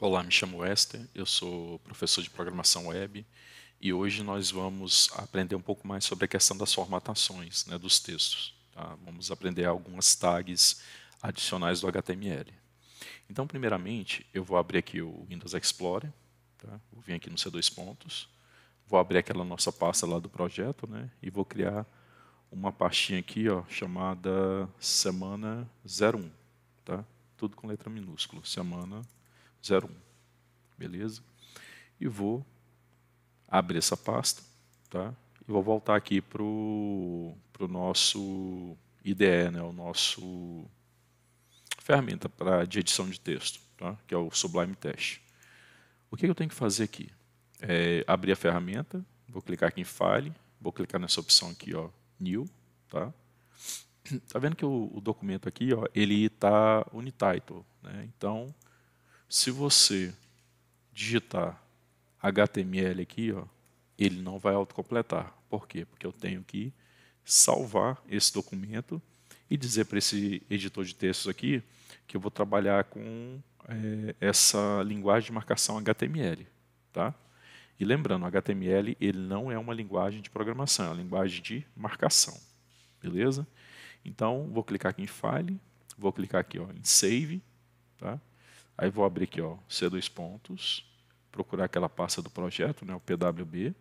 Olá, me chamo Esther, eu sou professor de programação web e hoje nós vamos aprender um pouco mais sobre a questão das formatações, né, dos textos. Tá? Vamos aprender algumas tags adicionais do HTML. Então, primeiramente, eu vou abrir aqui o Windows Explorer, tá? Vou vir aqui no C2 pontos, vou abrir aquela nossa pasta lá do projeto, né, e vou criar uma pastinha aqui, ó, chamada semana 01, tá? Tudo com letra minúscula, semana 01. Beleza? E vou abrir essa pasta, tá? E vou voltar aqui para o nosso IDE, né? O nosso ferramenta de edição de texto, tá? Que é o Sublime Text. O que eu tenho que fazer aqui? Abrir a ferramenta, vou clicar aqui em File, vou clicar nessa opção aqui, ó, New, tá? Tá vendo que o documento aqui, ó, ele está unititle, né? Então, se você digitar HTML aqui, ó, ele não vai autocompletar. Por quê? Porque eu tenho que salvar esse documento e dizer para esse editor de textos aqui que eu vou trabalhar com essa linguagem de marcação HTML. Tá? E lembrando, HTML ele não é uma linguagem de programação, é uma linguagem de marcação. Beleza? Então, vou clicar aqui em File, vou clicar aqui ó, em Save, tá? Aí vou abrir aqui ó, C2 pontos, procurar aquela pasta do projeto, né, o PWB,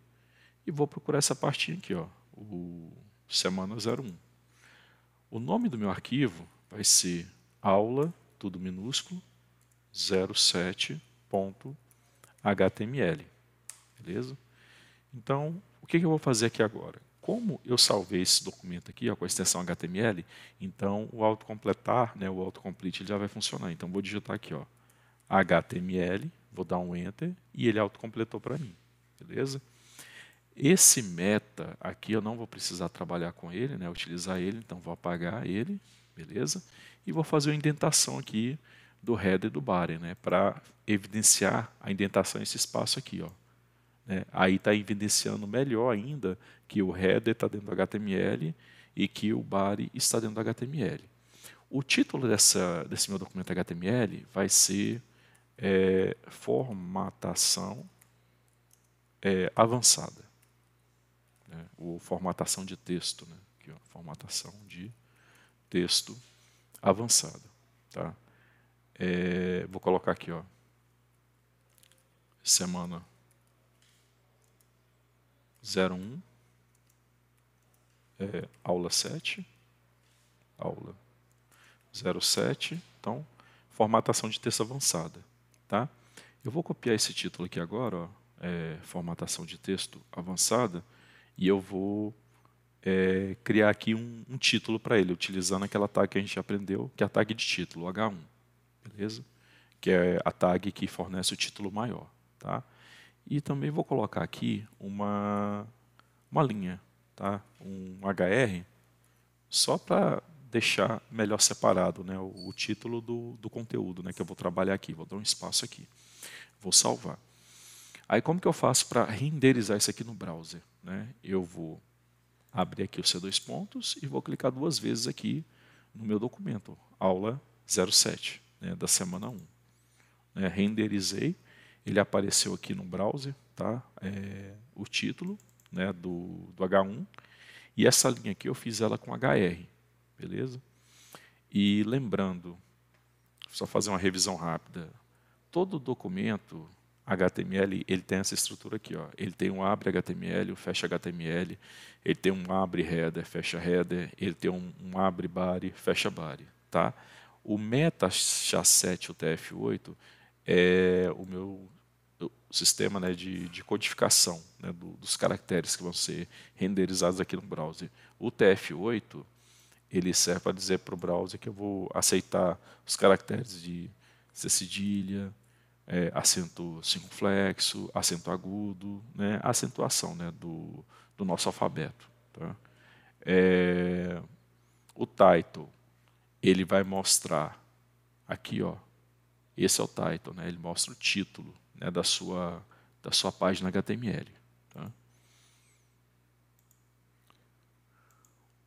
e vou procurar essa pastinha aqui, ó, o semana 01. O nome do meu arquivo vai ser aula, tudo minúsculo, 07.html. Beleza? Então, o que eu vou fazer aqui agora? Como eu salvei esse documento aqui ó, com a extensão HTML, então o autocompletar, né, o autocomplete ele já vai funcionar. Então, vou digitar aqui ó, HTML, vou dar um Enter e ele autocompletou para mim. Beleza? Esse meta aqui eu não vou precisar trabalhar com ele, né, utilizar ele, então vou apagar ele, beleza? E vou fazer uma indentação aqui do header e do body, né, para evidenciar a indentação nesse espaço aqui, ó. Né? Aí está evidenciando melhor ainda que o header está dentro do HTML e que o body está dentro do HTML. O título desse meu documento HTML vai ser formatação avançada. Né, ou formatação de texto, né? Aqui, ó, formatação de texto avançada. Tá? Vou colocar aqui, ó, semana 01, aula 7, aula 07, então, formatação de texto avançada. Tá? Eu vou copiar esse título aqui agora, ó, formatação de texto avançada, e eu vou criar aqui um título para ele, utilizando aquela tag que a gente aprendeu, que é a tag de título, H1, beleza? Que é a tag que fornece o título maior. Tá? E também vou colocar aqui uma linha, tá? Um HR, só para deixar melhor separado, né? O título do conteúdo, né? Que eu vou trabalhar aqui, vou dar um espaço aqui. Vou salvar. Aí como que eu faço para renderizar isso aqui no browser? Né? Eu vou abrir aqui o C2 pontos e vou clicar duas vezes aqui no meu documento, aula 07, né, da semana 1. Né, renderizei, ele apareceu aqui no browser, tá? O título, né, do H1, e essa linha aqui eu fiz ela com HR, beleza? E lembrando, só fazer uma revisão rápida, todo documento HTML ele tem essa estrutura aqui, ó. Ele tem um abre HTML, um fecha HTML, ele tem um abre header, fecha header, ele tem um abre body, fecha body, tá? O meta SHA-7, o TF8, é o meu sistema, né, de codificação, né, dos caracteres que vão ser renderizados aqui no browser. O TF8 ele serve para dizer para o browser que eu vou aceitar os caracteres de C cedilha, acento circunflexo, acento agudo, né, acentuação, né, do nosso alfabeto. Tá? O title ele vai mostrar aqui, ó, esse é o title, né, ele mostra o título, né, da sua página HTML. Tá?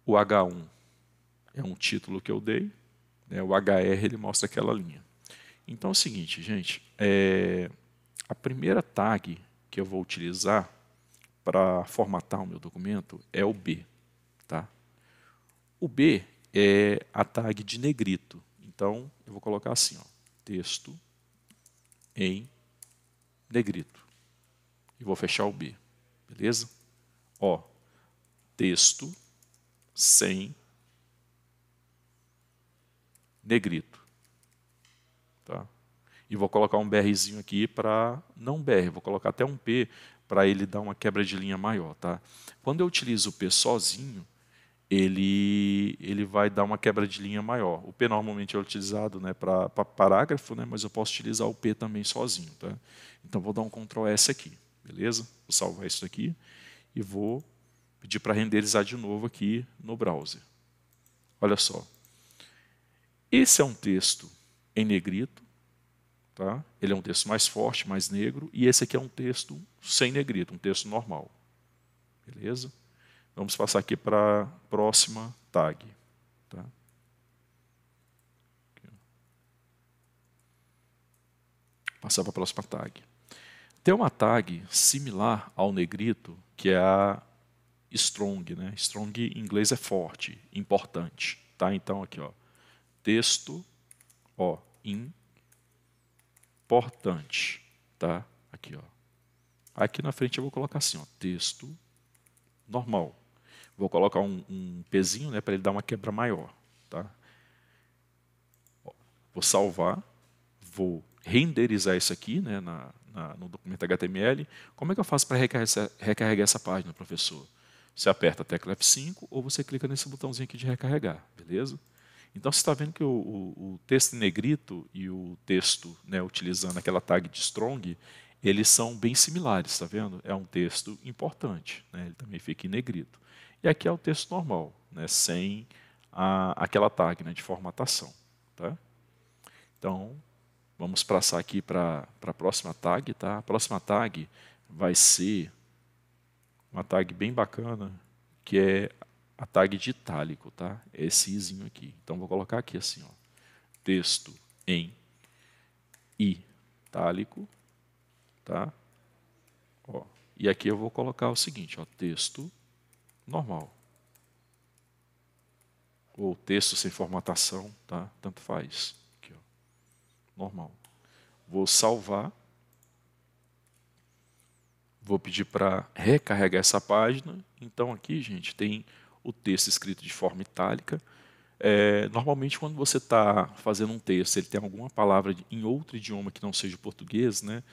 O H1 é um título que eu dei, né, o HR ele mostra aquela linha. Então é o seguinte, gente, a primeira tag que eu vou utilizar para formatar o meu documento é o B, tá? O B é a tag de negrito. Então, eu vou colocar assim, ó, texto em negrito. E vou fechar o B, beleza? Ó, texto sem negrito, tá? E vou colocar um BRzinho aqui para, não BR, vou colocar até um P para ele dar uma quebra de linha maior, tá? Quando eu utilizo o P sozinho, ele vai dar uma quebra de linha maior. O P normalmente é utilizado, né, para parágrafo, né, mas eu posso utilizar o P também sozinho, tá? Então vou dar um Ctrl S aqui, beleza? Vou salvar isso aqui e vou pedir para renderizar de novo aqui no browser. Olha só. Esse é um texto em negrito, tá? Ele é um texto mais forte, mais negro, e esse aqui é um texto sem negrito, um texto normal. Beleza? Vamos passar aqui para a próxima tag. Tá? Passar para a próxima tag. Tem uma tag similar ao negrito, que é a strong, né? Strong em inglês é forte, importante. Tá? Então aqui, ó, texto, ó, importante, tá? Aqui, ó. Aqui na frente eu vou colocar assim, ó, texto normal. Vou colocar um pezinho, né, para ele dar uma quebra maior, tá? Ó, vou salvar, vou renderizar isso aqui, né, no documento HTML. Como é que eu faço para recarregar essa página, professor? Você aperta a tecla F5 ou você clica nesse botãozinho aqui de recarregar, beleza? Então você está vendo que o texto em negrito e o texto, né, utilizando aquela tag de strong, eles são bem similares, está vendo? É um texto importante, né? Ele também fica em negrito. E aqui é o texto normal, né, sem aquela tag, né, de formatação. Tá? Então, vamos passar aqui para a próxima tag. Tá? A próxima tag vai ser uma tag bem bacana, que é a tag de itálico, tá? Esse izinho aqui. Então vou colocar aqui assim, ó, texto em itálico, tá? Ó, e aqui eu vou colocar o seguinte, ó, texto normal. Ou texto sem formatação, tá? Tanto faz. Aqui, ó, normal. Vou salvar. Vou pedir para recarregar essa página. Então aqui, gente, tem o texto escrito de forma itálica. Normalmente, quando você está fazendo um texto, ele tem alguma palavra em outro idioma que não seja o português, né?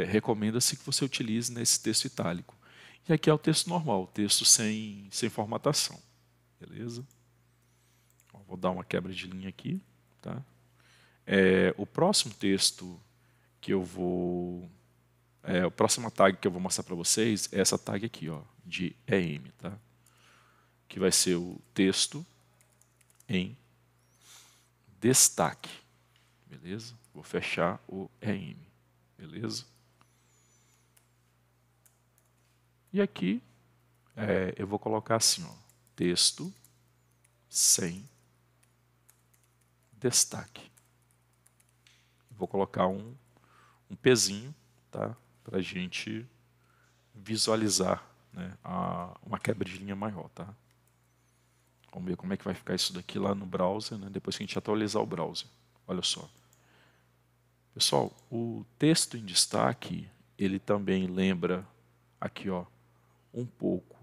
Recomenda-se que você utilize nesse texto itálico. E aqui é o texto normal, o texto sem formatação. Beleza? Vou dar uma quebra de linha aqui. Tá? O próximo texto que eu vou... a próxima tag que eu vou mostrar para vocês é essa tag aqui, ó, de EM. Tá? Que vai ser o texto em destaque, beleza? Vou fechar o EM, beleza? E aqui eu vou colocar assim, ó, texto sem destaque. Vou colocar um pezinho, tá? Para a gente visualizar, né, uma quebra de linha maior, tá? Vamos ver como é que vai ficar isso daqui lá no browser, né, depois que a gente atualizar o browser. Olha só. Pessoal, o texto em destaque, ele também lembra aqui, ó, um pouco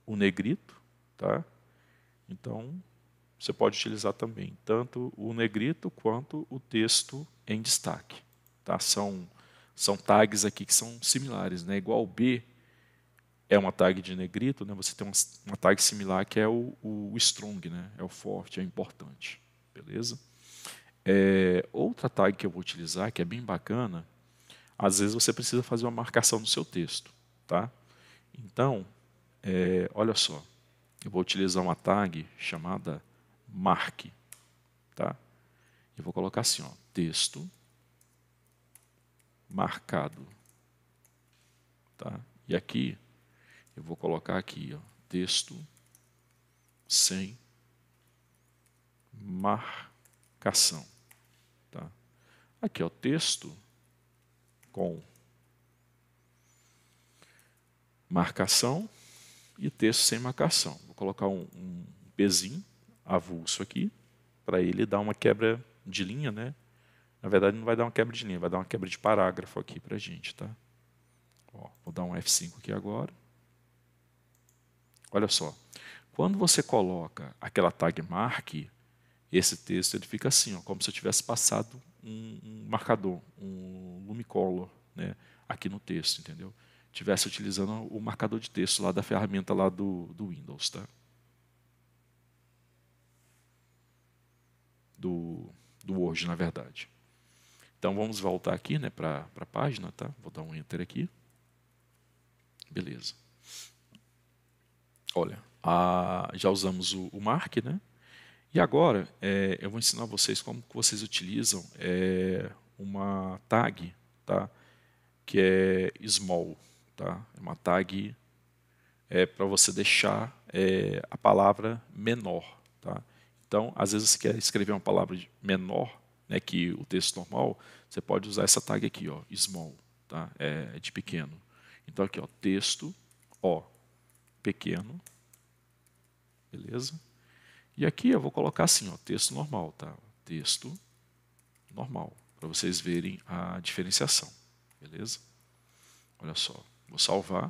o negrito, tá? Então, você pode utilizar também tanto o negrito quanto o texto em destaque, tá? São tags aqui que são similares, né? Igual o B é uma tag de negrito, né? Você tem uma tag similar que é o strong, né? É o forte, é importante, beleza? Outra tag que eu vou utilizar, que é bem bacana, às vezes você precisa fazer uma marcação no seu texto, tá? Então, olha só, eu vou utilizar uma tag chamada mark, tá? Eu vou colocar assim, ó, texto marcado, tá? E aqui eu vou colocar aqui, ó, texto sem marcação, tá? Aqui, ó, texto com marcação e texto sem marcação. Vou colocar um Pzinho avulso aqui, para ele dar uma quebra de linha, né? Na verdade, não vai dar uma quebra de linha, vai dar uma quebra de parágrafo aqui para a gente, tá? Ó, vou dar um F5 aqui agora. Olha só, quando você coloca aquela tag mark, esse texto ele fica assim, ó, como se eu tivesse passado um marcador, um lumicolor, né, aqui no texto, entendeu? Tivesse utilizando o marcador de texto lá da ferramenta lá do Windows, tá? Do Word, na verdade. Então vamos voltar aqui, né, para a página, tá? Vou dar um Enter aqui. Beleza. Olha, já usamos o Mark, né? E agora eu vou ensinar vocês como que vocês utilizam uma tag, tá? Que é small, tá? É uma tag para você deixar a palavra menor, tá? Então, às vezes você quer escrever uma palavra menor, né, que o texto normal, você pode usar essa tag aqui, ó, small, tá? É de pequeno. Então aqui, ó, texto, ó, pequeno, beleza? E aqui eu vou colocar assim, ó, texto normal, tá? Texto normal, para vocês verem a diferenciação, beleza? Olha só, vou salvar,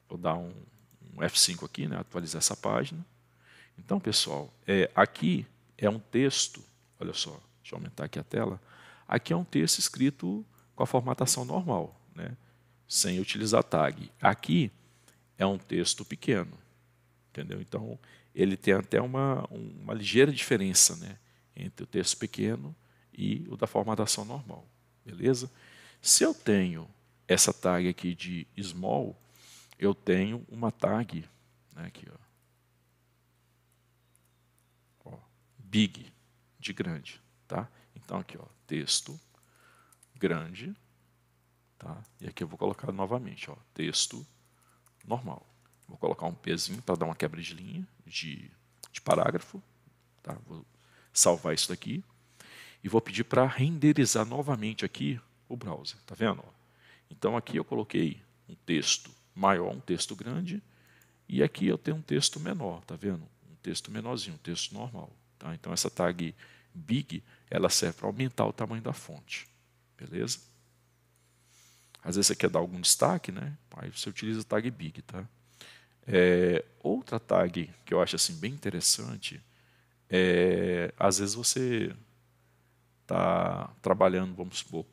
vou dar um F5 aqui, né, atualizar essa página. Então, pessoal, aqui é um texto, olha só, deixa eu aumentar aqui a tela. Aqui é um texto escrito com a formatação normal, né, sem utilizar tag. Aqui é um texto pequeno, entendeu? Então, ele tem até uma ligeira diferença, né, entre o texto pequeno e o da formatação normal, beleza? Se eu tenho essa tag aqui de small, eu tenho uma tag, né, aqui, ó, big, de grande, tá? Então aqui, ó, texto grande, tá? E aqui eu vou colocar novamente, ó, texto normal. Vou colocar um Pzinho para dar uma quebra de linha, de parágrafo, tá? Vou salvar isso daqui e vou pedir para renderizar novamente aqui o browser, tá vendo? Então aqui eu coloquei um texto maior, um texto grande, e aqui eu tenho um texto menor, tá vendo? Um texto menorzinho, um texto normal. Tá? Então essa tag big, ela serve para aumentar o tamanho da fonte, beleza? Às vezes você quer dar algum destaque, né? Aí você utiliza a tag big, tá? Outra tag que eu acho assim bem interessante às vezes você está trabalhando, vamos supor,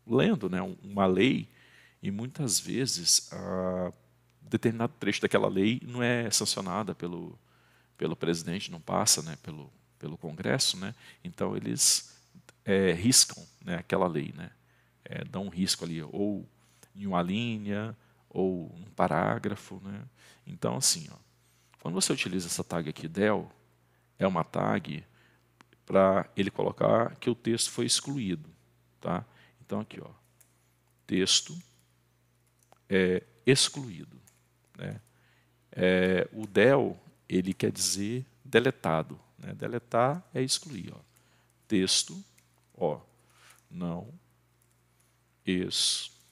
lendo, né, uma lei, e muitas vezes determinado trecho daquela lei não é sancionada pelo presidente, não passa, né, pelo Congresso, né, então eles riscam, né, aquela lei, né, dão um risco ali, ou em uma linha, ou um parágrafo. Né. Então, assim, ó, quando você utiliza essa tag aqui, del, é uma tag para ele colocar que o texto foi excluído. Tá? Então, aqui, ó, texto excluído. Né? O del, ele quer dizer deletado. Né? Deletar é excluir. Ó. Texto, ó, não excluído.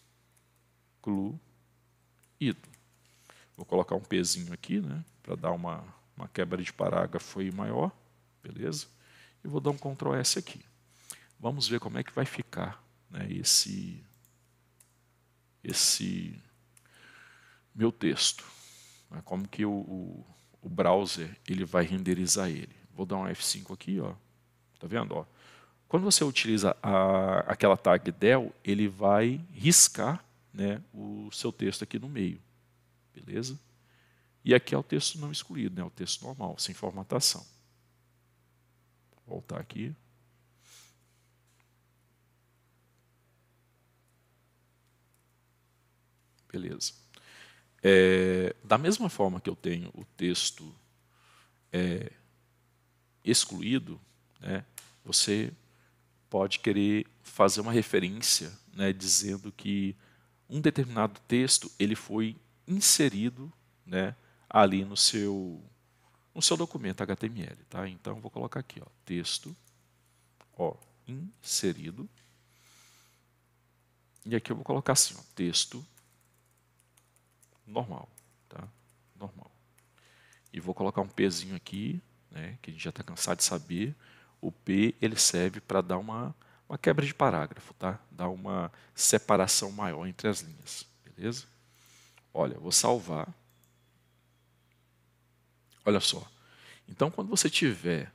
Vou colocar um Pzinho aqui, né, para dar uma quebra de parágrafo aí maior. Beleza? E vou dar um Ctrl S aqui. Vamos ver como é que vai ficar, né, esse meu texto. Como que o browser ele vai renderizar ele. Vou dar um F5 aqui, ó. Tá vendo? Ó? Quando você utiliza aquela tag del, ele vai riscar, né, o seu texto aqui no meio. Beleza? E aqui é o texto não excluído, né, o texto normal, sem formatação. Vou voltar aqui. Beleza. Da mesma forma que eu tenho o texto excluído, né, você pode querer fazer uma referência, né, dizendo que um determinado texto ele foi inserido, né, ali no seu documento HTML. Tá? Então, vou colocar aqui, ó, texto, ó, inserido. E aqui eu vou colocar assim, ó, texto normal, tá? Normal. E vou colocar um Pzinho aqui, né, que a gente já está cansado de saber. O P ele serve para dar uma quebra de parágrafo, tá? Dar uma separação maior entre as linhas, beleza? Olha, vou salvar. Olha só. Então, quando você tiver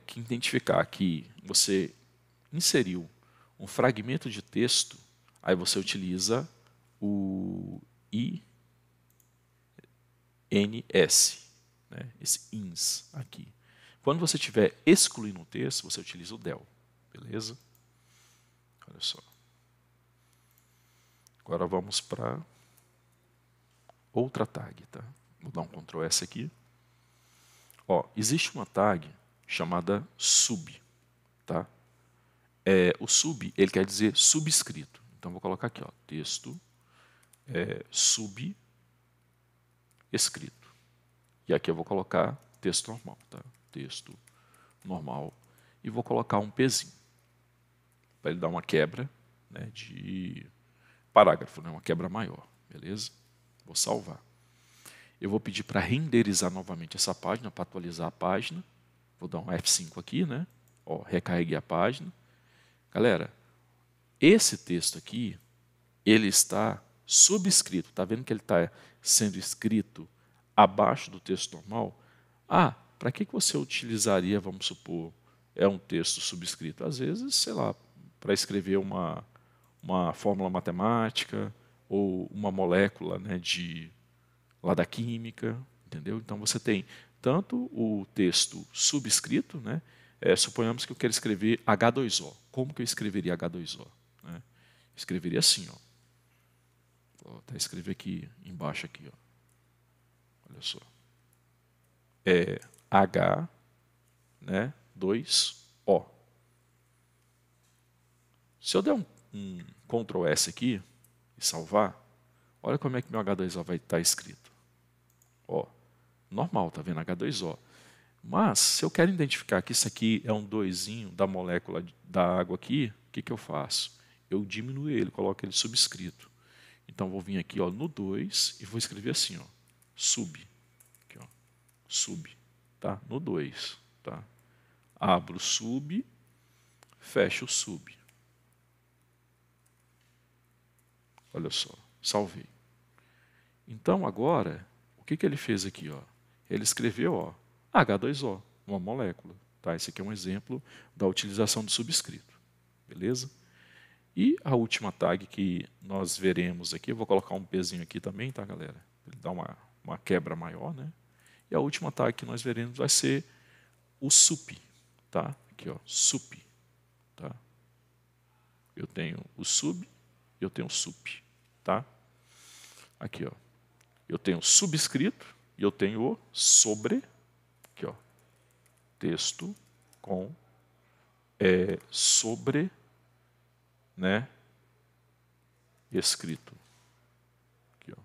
que identificar que você inseriu um fragmento de texto, aí você utiliza o INS, né? Esse INS aqui. Quando você estiver excluindo um texto, você utiliza o del, beleza? Olha só. Agora vamos para outra tag, tá? Vou dar um Ctrl S aqui. Ó, existe uma tag chamada sub, tá? O sub, ele quer dizer subscrito. Então vou colocar aqui, ó, texto subscrito. E aqui eu vou colocar texto normal, tá? Texto normal. E vou colocar um Pzinho, para ele dar uma quebra, né, de parágrafo, né, uma quebra maior, beleza? Vou salvar. Eu vou pedir para renderizar novamente essa página, para atualizar a página. Vou dar um F5 aqui, né? Ó, recarreguei a página. Galera, esse texto aqui, ele está subscrito. Está vendo que ele está sendo escrito abaixo do texto normal? Ah, para que você utilizaria, vamos supor, um texto subscrito? Às vezes, sei lá, para escrever uma fórmula matemática ou uma molécula, né, lá da química, entendeu? Então você tem tanto o texto subscrito, né? Suponhamos que eu quero escrever H2O. Como que eu escreveria H2O? Né? Escreveria assim, ó. Vou até escrever aqui embaixo aqui, ó. Olha só. H, né, 2O. Se eu der um Ctrl S aqui e salvar, olha como é que meu H2O vai estar escrito. Ó, normal, tá vendo? H2O. Mas, se eu quero identificar que isso aqui é um 2zinho da molécula da água aqui, o que eu faço? Eu diminuo ele, coloco ele subscrito. Então, vou vir aqui, ó, no 2 e vou escrever assim, ó, sub. Aqui, ó, sub, tá? No 2, tá? Abro o sub, fecho o sub. Olha só, salvei. Então, agora, o que ele fez aqui? Ó? Ele escreveu, ó, H2O, uma molécula. Tá? Esse aqui é um exemplo da utilização do subscrito. Beleza? E a última tag que nós veremos aqui, eu vou colocar um Pzinho aqui também, tá, galera? Ele dá uma quebra maior, né? E a última tag que nós veremos vai ser o sup, tá? Aqui, ó, sup, tá? Eu tenho o sub, eu tenho o sup, tá? Aqui, ó. Eu tenho subscrito e eu tenho o sobre, aqui, ó, texto com sobre, né, escrito. Aqui, ó.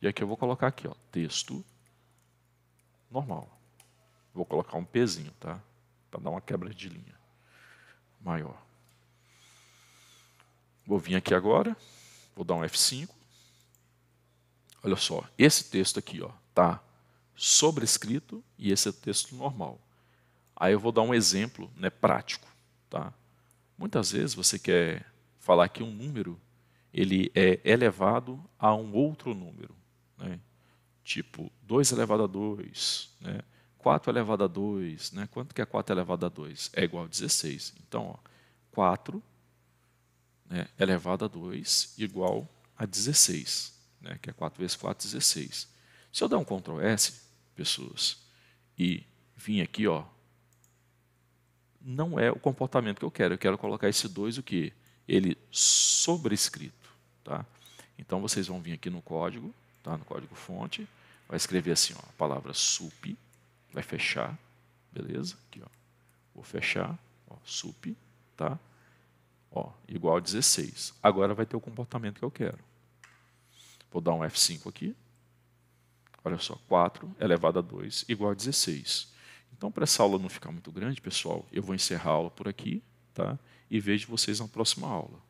E aqui eu vou colocar aqui, ó, texto normal. Vou colocar um Pzinho, tá? Para dar uma quebra de linha maior. Vou vir aqui agora, vou dar um F5. Olha só, esse texto aqui, ó, tá sobrescrito e esse é o texto normal. Aí eu vou dar um exemplo, né, prático, tá? Muitas vezes você quer falar que um número ele é elevado a um outro número, né? Tipo 2 elevado a 2, né? 4 elevado a 2, né? Quanto que é 4 elevado a 2? É igual a 16. Então, ó, 4, né, elevado a 2 igual a 16, né, que é 4 vezes 4, 16. Se eu der um Ctrl S, pessoas, e vir aqui, ó, não é o comportamento que eu quero colocar esse 2, o quê? Ele sobrescrito, tá? Então vocês vão vir aqui no código, tá? No código fonte, vai escrever assim, ó, a palavra sup, vai fechar, beleza? Aqui, ó, vou fechar, ó, sup, tá? Ó, igual a 16. Agora vai ter o comportamento que eu quero. Vou dar um F5 aqui. Olha só, 4 elevado a 2 igual a 16. Então, para essa aula não ficar muito grande, pessoal, eu vou encerrar a aula por aqui, tá? E vejo vocês na próxima aula.